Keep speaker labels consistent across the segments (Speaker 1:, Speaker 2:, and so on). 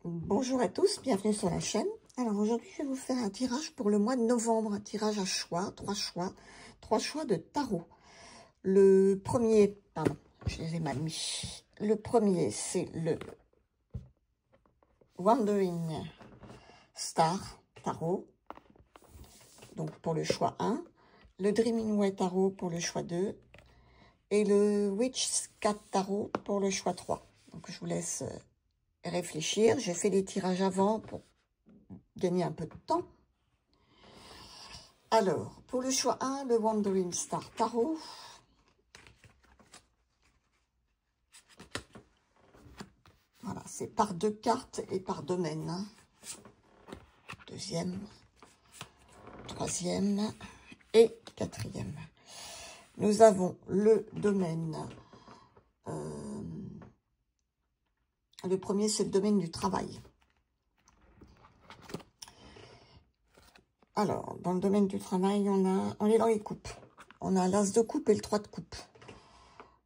Speaker 1: Bonjour à tous, bienvenue sur la chaîne. Alors aujourd'hui, je vais vous faire un tirage pour le mois de novembre, un tirage à choix, trois choix de tarot. Le premier, pardon, je les ai mal mis. Le premier, c'est le Wandering Star Tarot, donc pour le choix 1. Le Dreaming Way Tarot pour le choix 2. Et le Witch's Cat Tarot pour le choix 3. Donc je vous laisse réfléchir. J'ai fait les tirages avant pour gagner un peu de temps. Alors, pour le choix 1, le Wandering Star Tarot. Voilà, c'est par 2 cartes et par domaine. Hein. Deuxième, troisième et quatrième. Nous avons le domaine. Le premier, c'est le domaine du travail. Alors, dans le domaine du travail, on est dans les coupes. On a l'as de coupe et le 3 de coupe.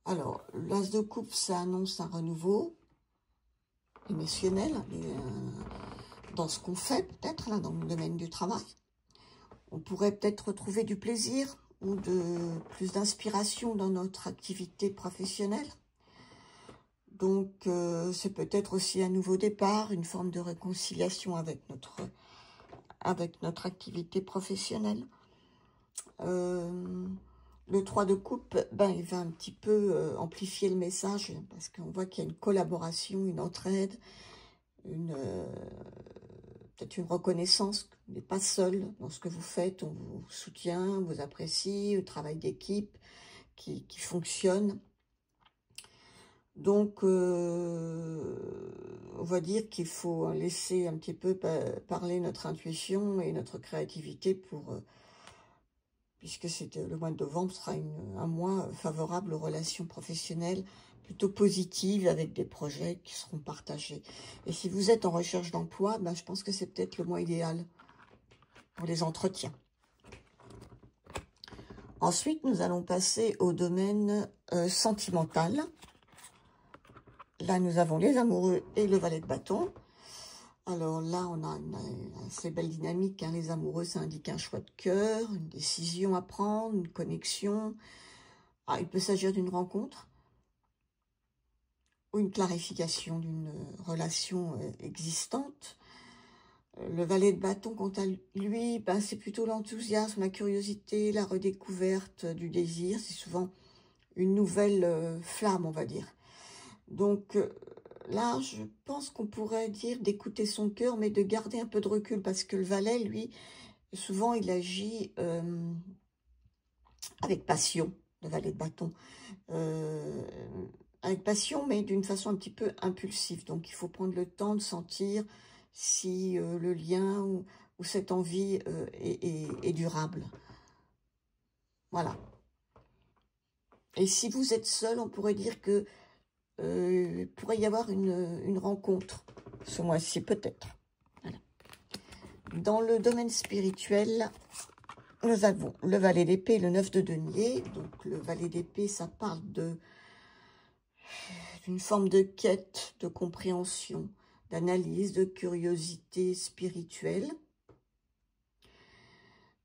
Speaker 1: Alors, l'as de coupe, ça annonce un renouveau émotionnel dans ce qu'on fait, peut-être, là, dans le domaine du travail. On pourrait peut-être retrouver du plaisir ou plus d'inspiration dans notre activité professionnelle. Donc, c'est peut-être aussi un nouveau départ, une forme de réconciliation avec notre activité professionnelle. Le 3 de coupe, ben, il va un petit peu amplifier le message parce qu'on voit qu'il y a une collaboration, une entraide, peut-être une reconnaissance que vous n'êtes pas seul dans ce que vous faites. On vous soutient, vous apprécie, le travail d'équipe qui fonctionne. Donc, on va dire qu'il faut laisser un petit peu parler notre intuition et notre créativité puisque le mois de novembre sera un mois favorable aux relations professionnelles, plutôt positives, avec des projets qui seront partagés. Et si vous êtes en recherche d'emploi, ben, je pense que c'est peut-être le mois idéal pour les entretiens. Ensuite, nous allons passer au domaine sentimental. Là, nous avons les amoureux et le valet de bâton. Alors là, on a une assez belle dynamique. Hein. Les amoureux, ça indique un choix de cœur, une décision à prendre, une connexion. Ah, il peut s'agir d'une rencontre ou une clarification d'une relation existante. Le valet de bâton, quant à lui, ben, c'est plutôt l'enthousiasme, la curiosité, la redécouverte du désir. C'est souvent une nouvelle flamme, on va dire. Donc là, je pense qu'on pourrait dire d'écouter son cœur, mais de garder un peu de recul, parce que le valet, lui, souvent, il agit avec passion, le valet de bâton. Avec passion, mais d'une façon un petit peu impulsive. Donc, il faut prendre le temps de sentir si le lien ou cette envie est durable. Voilà. Et si vous êtes seul, on pourrait dire que il pourrait y avoir une rencontre ce mois-ci, peut-être. Voilà. Dans le domaine spirituel, nous avons le valet d'épée et le 9 de denier. Donc, le valet d'épée, ça parle d'une forme de quête, de compréhension, d'analyse, de curiosité spirituelle.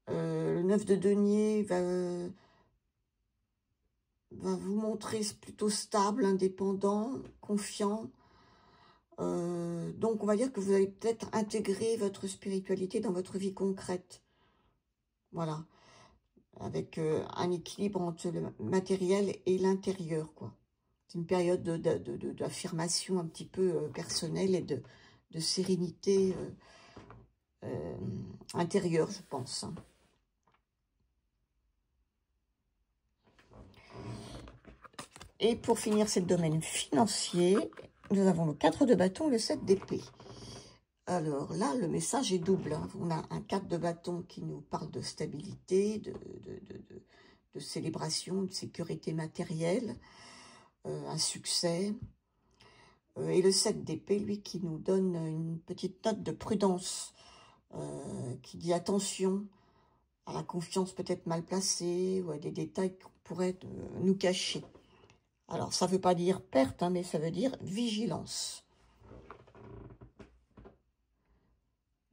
Speaker 1: Le 9 de denier va vous montrer plutôt stable, indépendant, confiant. Donc, on va dire que vous allez peut-être intégrer votre spiritualité dans votre vie concrète. Voilà. Avec un équilibre entre le matériel et l'intérieur, quoi. C'est une période d'affirmation un petit peu personnelle et de sérénité intérieure, je pense. Et pour finir, c'est le domaine financier. Nous avons le 4 de bâton et le 7 d'épée. Alors là, le message est double. Hein. On a un 4 de bâton qui nous parle de stabilité, de célébration, de sécurité matérielle, un succès. Et le 7 d'épée, lui, qui nous donne une petite note de prudence, qui dit attention à la confiance peut-être mal placée ou à des détails qu'on pourrait nous cacher. Alors, ça ne veut pas dire perte, hein, mais ça veut dire vigilance.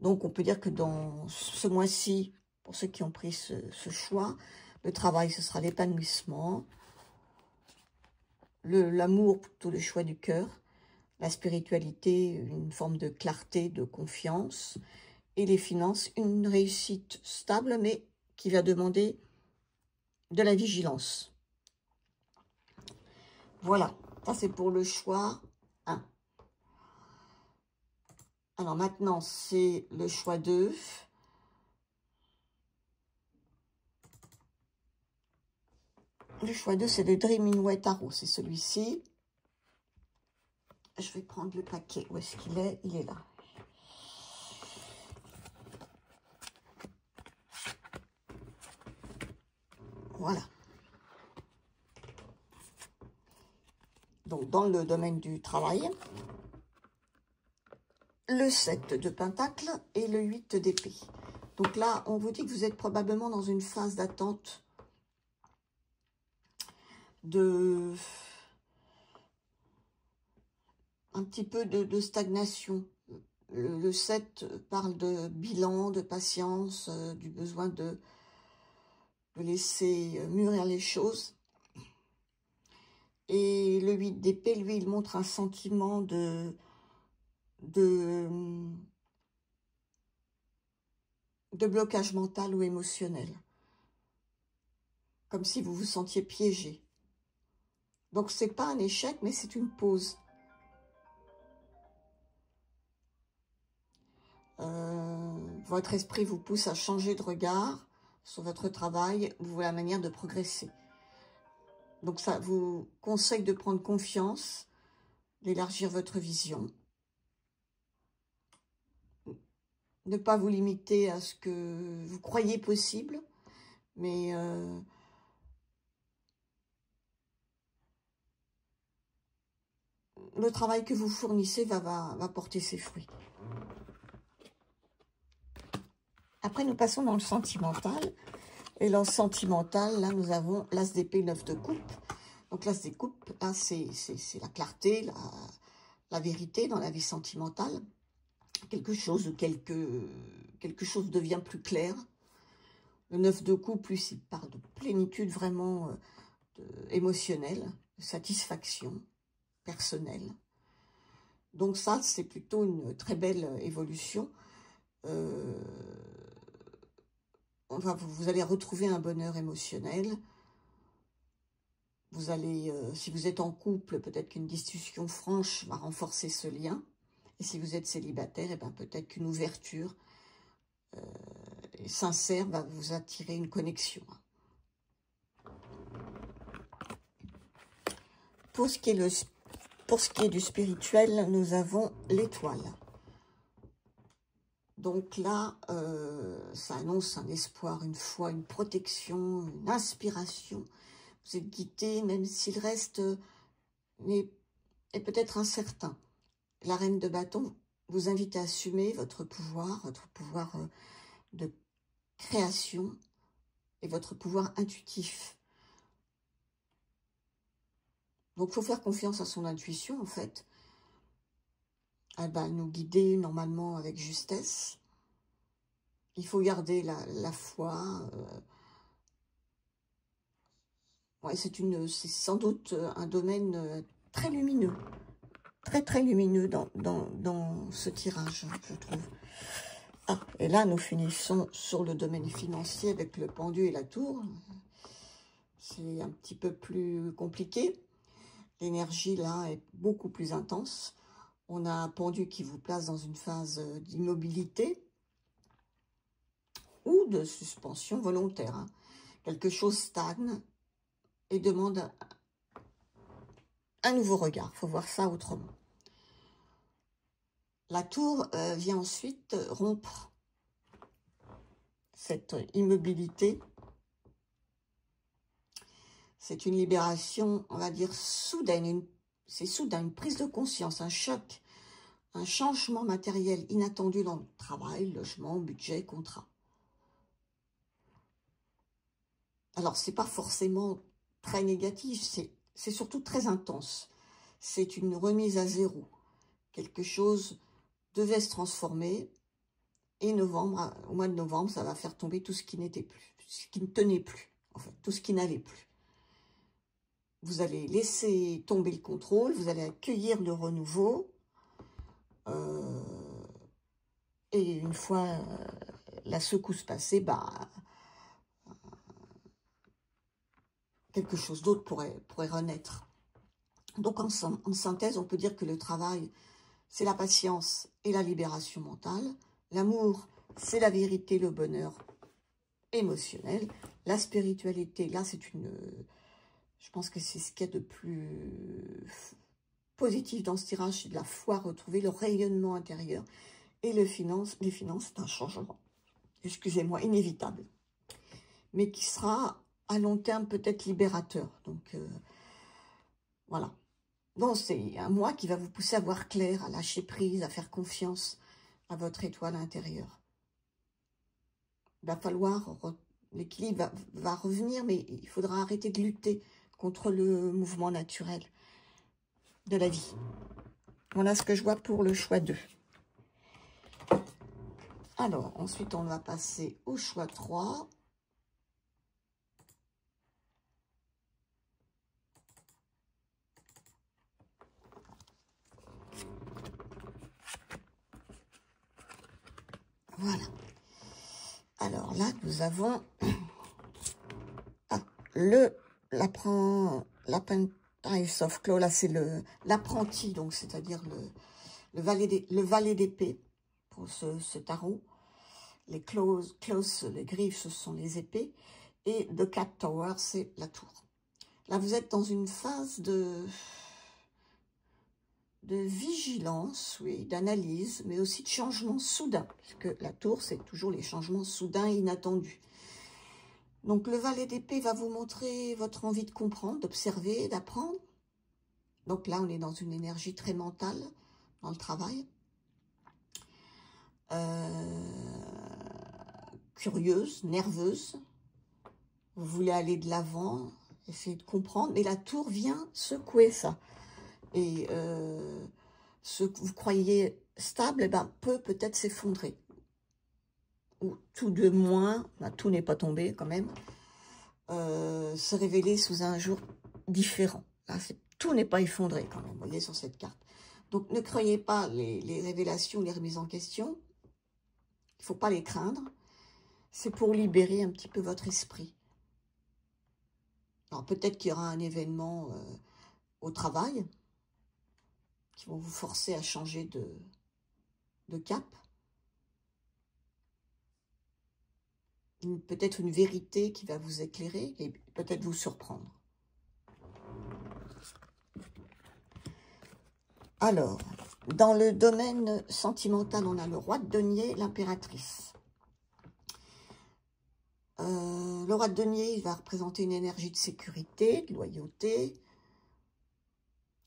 Speaker 1: Donc, on peut dire que dans ce mois-ci, pour ceux qui ont pris ce choix, le travail, ce sera l'épanouissement. L'amour, plutôt le choix du cœur. La spiritualité, une forme de clarté, de confiance. Et les finances, une réussite stable, mais qui va demander de la vigilance. Voilà, ça c'est pour le choix 1. Alors maintenant, c'est le choix 2. Le choix 2, c'est le Dreaming Way Tarot, c'est celui-ci. Je vais prendre le paquet. Où est-ce qu'il est? Il est là. Voilà. Donc, dans le domaine du travail, le 7 de Pentacle et le 8 d'épée. Donc là, on vous dit que vous êtes probablement dans une phase d'attente de... un petit peu de stagnation. Le 7 parle de bilan, de patience, du besoin de laisser mûrir les choses. Et le 8 d'épée, lui, il montre un sentiment de blocage mental ou émotionnel. Comme si vous vous sentiez piégé. Donc, c'est pas un échec, mais c'est une pause. Votre esprit vous pousse à changer de regard sur votre travail ou la manière de progresser. Donc, ça vous conseille de prendre confiance, d'élargir votre vision. Ne pas vous limiter à ce que vous croyez possible, mais le travail que vous fournissez va porter ses fruits. Après, nous passons dans le sentimental. Et dans le sentimental, là, nous avons l'As d'épée, 9 de coupe. Donc, l'As des coupes, là, c'est la clarté, la vérité dans la vie sentimentale. Quelque chose devient plus clair. Le 9 de coupe, lui, il parle de plénitude vraiment émotionnelle, de satisfaction personnelle. Donc ça, c'est plutôt une très belle évolution. Vous allez retrouver un bonheur émotionnel. Vous allez, si vous êtes en couple, peut-être qu'une discussion franche va renforcer ce lien. Et si vous êtes célibataire, eh ben, peut-être qu'une ouverture sincère va vous attirer une connexion. Pour ce qui est du spirituel, nous avons l'étoile. Donc là, ça annonce un espoir, une foi, une protection, une inspiration. Vous êtes guidé, même s'il reste est peut-être incertain. La reine de bâton vous invite à assumer votre pouvoir de création et votre pouvoir intuitif. Donc, il faut faire confiance à son intuition, en fait. Elle va nous guider normalement avec justesse. Il faut garder la foi. Ouais, c'est sans doute un domaine très lumineux. Très, très lumineux dans ce tirage, je trouve. Ah, et là, nous finissons sur le domaine financier avec le pendu et la tour. C'est un petit peu plus compliqué. L'énergie, là, est beaucoup plus intense. On a un pendu qui vous place dans une phase d'immobilité ou de suspension volontaire. Hein. Quelque chose stagne et demande un nouveau regard. Il faut voir ça autrement. La tour vient ensuite rompre cette immobilité. C'est une libération, on va dire, soudaine. C'est soudain, une prise de conscience, un choc, un changement matériel inattendu dans le travail, logement, budget, contrat. Alors, ce n'est pas forcément très négatif, c'est surtout très intense. C'est une remise à zéro. Quelque chose devait se transformer, Et novembre, au mois de novembre, ça va faire tomber tout ce qui n'était plus, ce qui ne tenait plus, en fait, tout ce qui n'allait plus. Vous allez laisser tomber le contrôle, vous allez accueillir le renouveau. Et une fois la secousse passée, bah, quelque chose d'autre pourrait renaître. Donc en synthèse, on peut dire que le travail, c'est la patience et la libération mentale. L'amour, c'est la vérité, le bonheur émotionnel. La spiritualité, là, c'est une... Je pense que c'est ce qu'il y a de plus positif dans ce tirage, c'est de la foi retrouvée, le rayonnement intérieur. Et les finances, c'est un changement, excusez-moi, inévitable. Mais qui sera à long terme peut-être libérateur. Donc, voilà. Bon, c'est un mois qui va vous pousser à voir clair, à lâcher prise, à faire confiance à votre étoile intérieure. Il va falloir, l'équilibre va revenir, mais il faudra arrêter de lutter contre le mouvement naturel de la vie. Voilà ce que je vois pour le choix 2. Alors, ensuite, on va passer au choix 3. Voilà. Alors là, nous avons l'apprentice of claw. Là, c'est l'apprenti, donc c'est-à-dire le valet d'épée pour ce tarot. Les claws, les griffes, ce sont les épées. Et the cat tower, c'est la tour. Là, vous êtes dans une phase de vigilance, oui, d'analyse, mais aussi de changement soudain, puisque la tour, c'est toujours les changements soudains et inattendus. Donc, le valet d'épée va vous montrer votre envie de comprendre, d'observer, d'apprendre. Donc là, on est dans une énergie très mentale, dans le travail. Curieuse, nerveuse. Vous voulez aller de l'avant, essayer de comprendre, mais la tour vient secouer ça. Et ce que vous croyez stable, eh ben, peut-être s'effondrer. Ou tout de moins, ben, tout n'est pas tombé quand même, se révéler sous un jour différent. Là, tout n'est pas effondré quand même, vous voyez, sur cette carte. Donc, ne croyez pas les révélations, les remises en question. Il ne faut pas les craindre. C'est pour libérer un petit peu votre esprit. Alors, peut-être qu'il y aura un événement au travail qui vont vous forcer à changer de cap. Peut-être une vérité qui va vous éclairer et peut-être vous surprendre. Alors, dans le domaine sentimental, on a le roi de denier, l'impératrice. Le roi de denier, il va représenter une énergie de sécurité, de loyauté.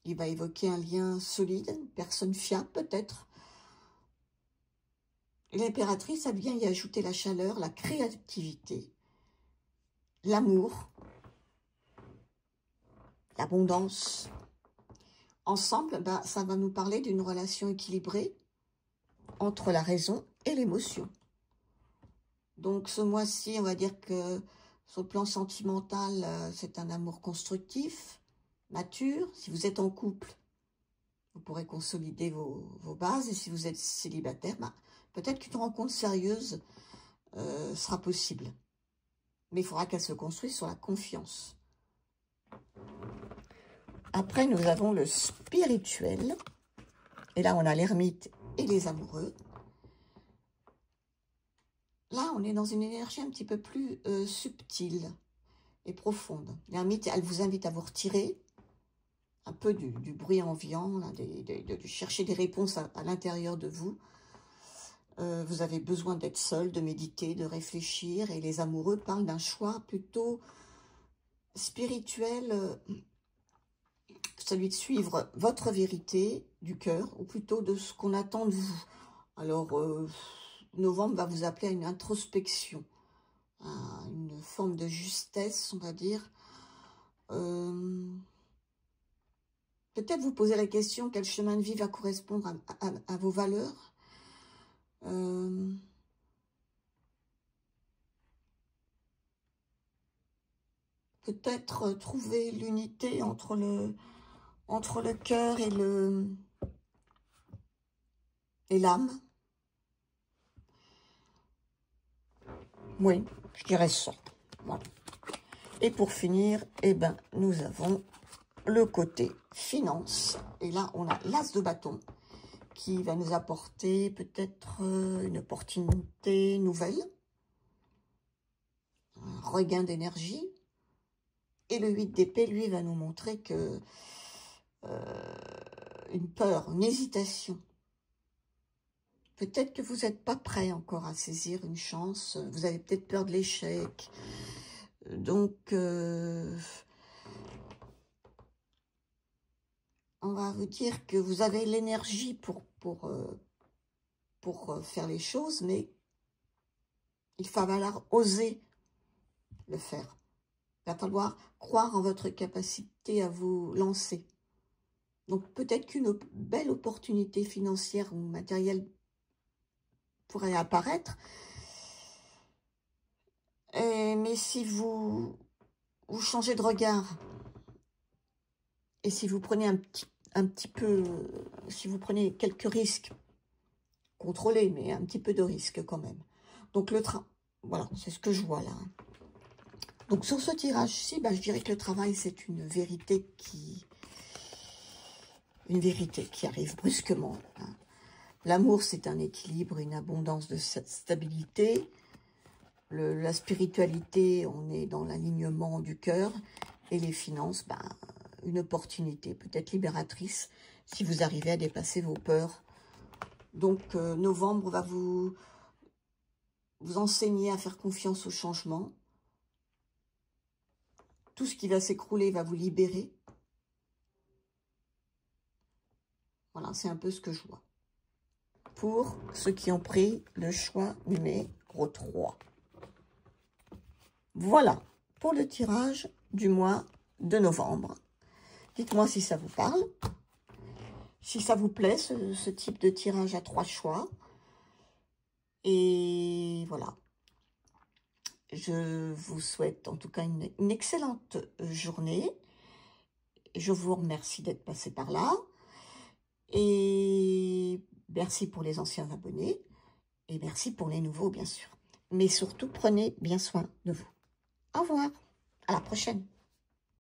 Speaker 1: Il va évoquer un lien solide, une personne fiable peut-être. Et l'impératrice, elle vient y ajouter la chaleur, la créativité, l'amour, l'abondance. Ensemble, ben, ça va nous parler d'une relation équilibrée entre la raison et l'émotion. Donc ce mois-ci, on va dire que sur le plan sentimental, c'est un amour constructif, mature. Si vous êtes en couple, vous pourrez consolider vos bases. Et si vous êtes célibataire, ben, peut-être qu'une rencontre sérieuse sera possible. Mais il faudra qu'elle se construise sur la confiance. Après, nous avons le spirituel. Et là, on a l'ermite et les amoureux. Là, on est dans une énergie un petit peu plus subtile et profonde. L'ermite, elle vous invite à vous retirer un peu du bruit ambiant, là, de chercher des réponses à l'intérieur de vous. Vous avez besoin d'être seul, de méditer, de réfléchir. Et les amoureux parlent d'un choix plutôt spirituel, celui de suivre votre vérité du cœur, ou plutôt de ce qu'on attend de vous. Alors, novembre va vous appeler à une introspection, à une forme de justesse, on va dire. Peut-être vous poser la question, quel chemin de vie va correspondre à vos valeurs. peut-être trouver l'unité entre le cœur et l'âme. Oui, je dirais ça. Voilà. Et pour finir, eh ben, nous avons le côté finance. Et là, on a l'as de bâton qui va nous apporter peut-être une opportunité nouvelle, un regain d'énergie. Et le 8 d'épée, lui, va nous montrer que une peur, une hésitation. Peut-être que vous n'êtes pas prêt encore à saisir une chance. Vous avez peut-être peur de l'échec. Donc, on va vous dire que vous avez l'énergie pour faire les choses, mais il va falloir oser le faire. Il va falloir croire en votre capacité à vous lancer. Donc, peut-être qu'une belle opportunité financière ou matérielle pourrait apparaître. Mais si vous changez de regard, et si vous prenez un petit peu, si vous prenez quelques risques, contrôlés, mais un petit peu de risque quand même. Donc voilà, c'est ce que je vois là. Donc sur ce tirage-ci, je dirais que le travail, c'est une vérité qui arrive brusquement. Hein. L'amour, c'est un équilibre, une abondance de stabilité. La spiritualité, on est dans l'alignement du cœur. Et les finances, une opportunité, peut-être libératrice, si vous arrivez à dépasser vos peurs. Donc, novembre va vous enseigner à faire confiance au changement. Tout ce qui va s'écrouler va vous libérer. Voilà, c'est un peu ce que je vois. Pour ceux qui ont pris le choix numéro 3. Voilà pour le tirage du mois de novembre. Dites-moi si ça vous parle, si ça vous plaît, ce type de tirage à 3 choix. Et voilà. Je vous souhaite en tout cas une excellente journée. Je vous remercie d'être passé par là. Et merci pour les anciens abonnés. Et merci pour les nouveaux, bien sûr. Mais surtout, prenez bien soin de vous. Au revoir. À la prochaine.